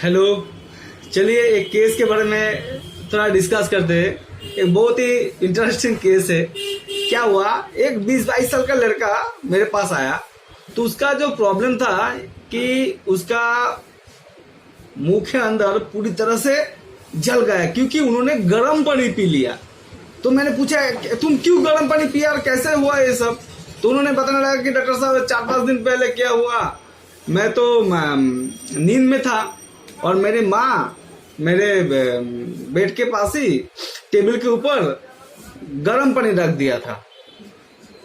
Hello. चलिए एक case के बारे में थोड़ा डिस्कस करते हैं। एक बहुत ही इंटरेस्टिंग केस है। क्या हुआ, एक 20-22 साल का लड़का मेरे पास आया। तो उसका जो प्रॉब्लम था कि उसका मुंह के अंदर पूरी तरह से जल गया क्योंकि उन्होंने गर्म पानी पी लिया। तो मैंने पूछा तुम क्यों गर्म पानी पिया और कैसे हुआ ये सब। तो उन्होंने बताने लगा कि डॉक्टर साहब 4-5 दिन पहले क्या हुआ, मैं तो नींद में था और मेरी माँ मेरे बेड के पास ही टेबल के ऊपर गर्म पानी रख दिया था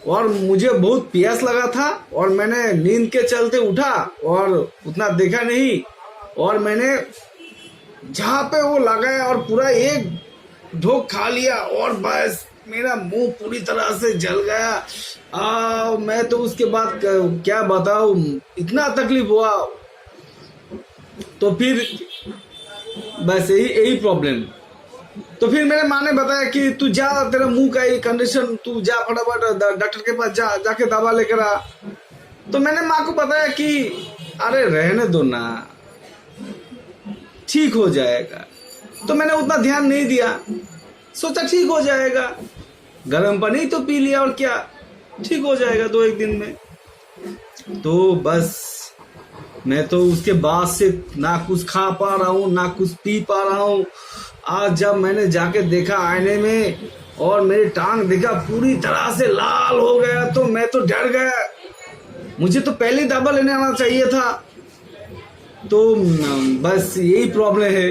और मुझे बहुत प्यास लगा था और मैंने नींद के चलते उठा और उतना देखा नहीं और मैंने जहाँ पे वो लगाया और पूरा एक ढोक खा लिया और बस मेरा मुंह पूरी तरह से जल गया। मैं तो उसके बाद क्या बताऊं, इतना तकलीफ हुआ। तो फिर बस यही प्रॉब्लम। तो फिर मेरे माँ ने बताया कि तू जा, तेरा मुंह का ये कंडीशन, तू जा फटाफट डॉक्टर के पास जाके दवा लेकर आ। तो मैंने माँ को बताया कि अरे रहने दो ना, ठीक हो जाएगा। तो मैंने उतना ध्यान नहीं दिया, सोचा ठीक हो जाएगा, गर्म पानी तो पी लिया और क्या, ठीक हो जाएगा 2-1 दिन में। तो बस मैं तो उसके बाद से ना कुछ खा पा रहा हूँ ना कुछ पी पा रहा हूँ। आज जब मैंने जाके देखा आईने में और मेरी टांग देखा पूरी तरह से लाल हो गया तो मैं तो डर गया। मुझे तो पहले दवा लेने आना चाहिए था। तो बस यही प्रॉब्लम है।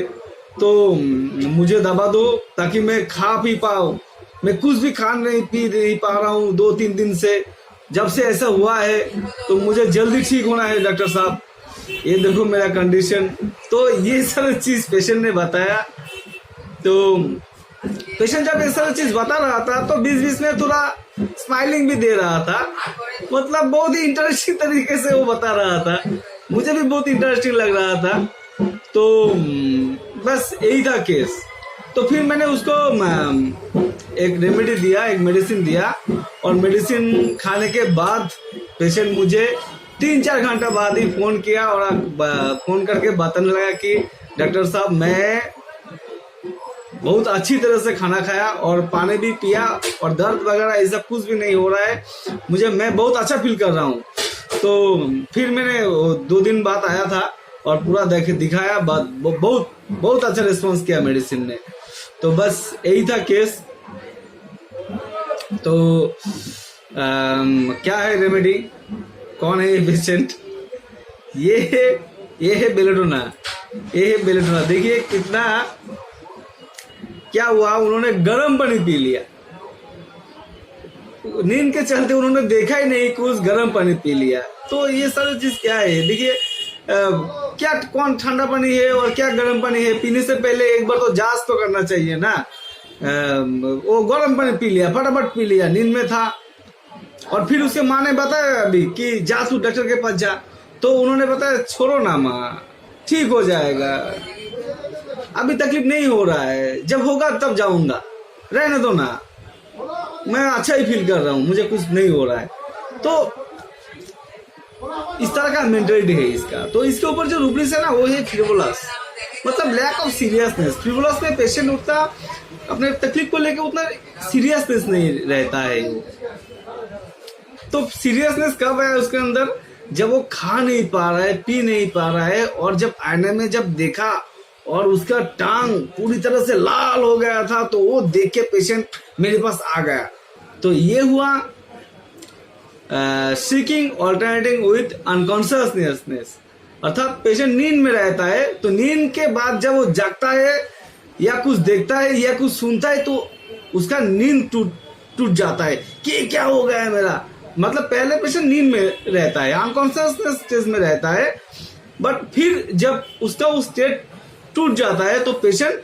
तो मुझे दवा दो ताकि मैं खा पी पाऊँ। मैं कुछ भी खा नहीं पी नहीं पा रहा हूँ 2-3 दिन से, जब से ऐसा हुआ है। तो मुझे जल्दी ठीक होना है डॉक्टर साहब, ये देखो मेरा कंडीशन। तो ये सारी चीज पेशेंट ने बताया। तो पेशेंट जब ये सारी चीज बता रहा था तो बीच-बीच में थोड़ा स्माइलिंग भी दे रहा था। मतलब बहुत ही इंटरेस्टिंग तरीके से वो बता रहा था, मुझे भी बहुत इंटरेस्टिंग लग रहा था। तो बस यही था केस। तो फिर मैंने उसको एक रेमेडी दिया, एक मेडिसिन दिया और मेडिसिन खाने के बाद पेशेंट मुझे 3-4 घंटा बाद ही फोन किया और फोन करके बताने लगा कि डॉक्टर साहब मैं बहुत अच्छी तरह से खाना खाया और पानी भी पिया और दर्द वगैरह ऐसा कुछ भी नहीं हो रहा है, मैं बहुत अच्छा फील कर रहा हूँ। तो फिर मैंने 2 दिन बाद आया था और पूरा दिखाया, बहुत अच्छा रिस्पॉन्स किया मेडिसिन ने। तो बस यही था केस। तो क्या है रेमेडी, कौन है ये पेशेंट, ये है बेलेडोना, ये है बेलेडोना। देखिए कितना, क्या हुआ, उन्होंने गर्म पानी पी लिया, नींद के चलते उन्होंने देखा ही नहीं कुछ, गर्म पानी पी लिया। तो ये सारी चीज क्या है, देखिए क्या कौन ठंडा पानी है और क्या गर्म पानी है, पीने से पहले एक बार तो जांच तो करना चाहिए ना। वो गर्म पानी पी लिया, फटाफट पी लिया, नींद में था। और फिर उसके माँ ने बताया अभी कि जा तू डॉक्टर के पास जा। तो उन्होंने बताया छोड़ो ना माँ, ठीक हो जाएगा, अभी तकलीफ नहीं हो रहा है, जब होगा तब जाऊंगा, रहने दो ना, मैं अच्छा ही फील कर रहा हूँ, मुझे कुछ नहीं हो रहा है। तो इस तरह का मेंटलिटी है इसका। तो इसके ऊपर जो रूब्रिक्स है ना वो है फ्रिवोलस, मतलब लैक ऑफ सीरियसनेस। फ्रिवोलस में पेशेंट उतना अपने तकलीफ को लेकर उतना सीरियसनेस नहीं रहता है। तो सीरियसनेस कब है उसके अंदर, जब वो खा नहीं पा रहा है, पी नहीं पा रहा है और जब आईने में जब देखा और उसका टांग पूरी तरह से लाल हो गया था तो वो देख के पेशेंट मेरे पास आ गया। तो ये हुआ सीकिंग ऑल्टरनेटिंग विथ अनकॉन्शियसनेस, अर्थात पेशेंट नींद में रहता है तो नींद के बाद जब वो जागता है या कुछ देखता है या कुछ सुनता है तो उसका नींद टूट जाता है कि क्या हो गया है मेरा। मतलब पहले पेशेंट नींद में रहता है, अनकॉन्शियसनेस स्टेज में रहता है, बट फिर जब उसका वो स्टेट टूट जाता है तो पेशेंट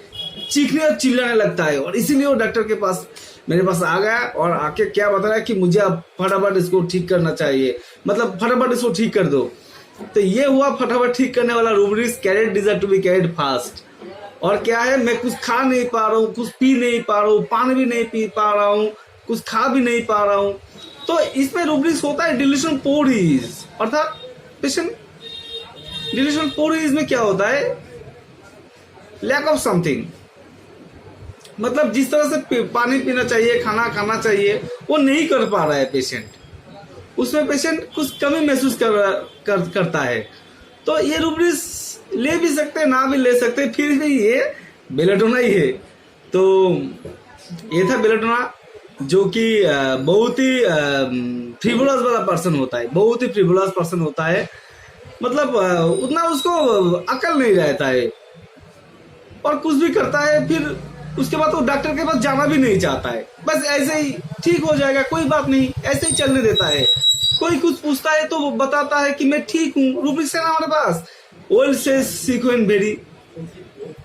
चीखने और चिल्लाने लगता है। और इसीलिए वो डॉक्टर के पास मेरे पास आ गया और आके क्या बताया कि मुझे अब फटाफट इसको ठीक करना चाहिए, मतलब फटाफट इसको ठीक कर दो। तो ये हुआ फटाफट ठीक करने वाला rubrics, carrot desire to be carried fast. और क्या है, मैं कुछ खा नहीं पा रहा हूँ, कुछ पी नहीं पा रहा हूँ, पानी भी नहीं पी पा रहा हूँ, कुछ खा भी नहीं पा रहा हूँ। तो इसमें रूब्रिक्स होता है डिल्यूशन पोरीज, अर्थात पेशेंट डिल्यूशन पोरीज में क्या होता है, लैक ऑफ समथिंग, मतलब जिस तरह से पानी पीना चाहिए, खाना खाना चाहिए, वो नहीं कर पा रहा है पेशेंट, उसमें पेशेंट कुछ कमी महसूस करता है। तो ये रूब्रिक्स ले भी सकते ना भी ले सकते, फिर भी ये बेलेडोना ही है। तो ये था बेलेडोना, जो कि बहुत ही फ्रिवोलस वाला पर्सन होता है, बहुत ही फ्रिवोलस पर्सन होता है, मतलब उतना उसको अकल नहीं रहता है और कुछ भी करता है, फिर उसके बाद वो डॉक्टर के पास जाना भी नहीं चाहता है, बस ऐसे ही ठीक हो जाएगा, कोई बात नहीं, ऐसे ही चलने देता है। कोई कुछ पूछता है तो वो बताता है कि मैं ठीक हूँ, रूब्रिक्स है ना हमारे पास, ओल्ड से सीक्वेंट वेरी,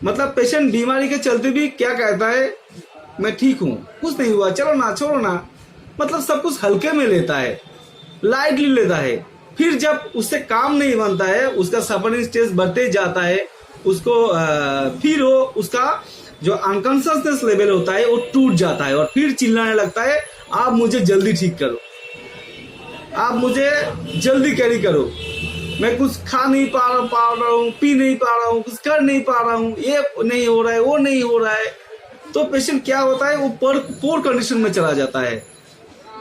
मतलब पेशेंट बीमारी के चलते भी क्या कहता है, मैं ठीक हूँ, कुछ नहीं हुआ, चलो ना, छोड़ो ना, मतलब सब कुछ हल्के में लेता है, लाइटली लेता है। फिर जब उससे काम नहीं बनता है, उसका सफरिंग स्टेज बढ़ते जाता है, उसको फिर वो उसका जो अनकॉन्शियसनेस लेवल होता है वो टूट जाता है और फिर चिल्लाने लगता है, आप मुझे जल्दी ठीक करो, आप मुझे जल्दी कैरी करो, मैं कुछ खा नहीं पा रहा हूँ, पी नहीं पा रहा हूँ, कुछ कर नहीं पा रहा हूँ, ये नहीं हो रहा है, वो नहीं हो रहा है। तो पेशेंट क्या होता है, वो पोर कंडीशन में चला जाता है,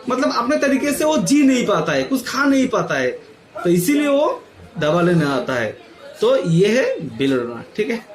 मतलब अपने तरीके से वो जी नहीं पाता है, कुछ खा नहीं पाता है, तो इसीलिए वो दवा लेने आता है। तो ये है बेलेडोना, ठीक है।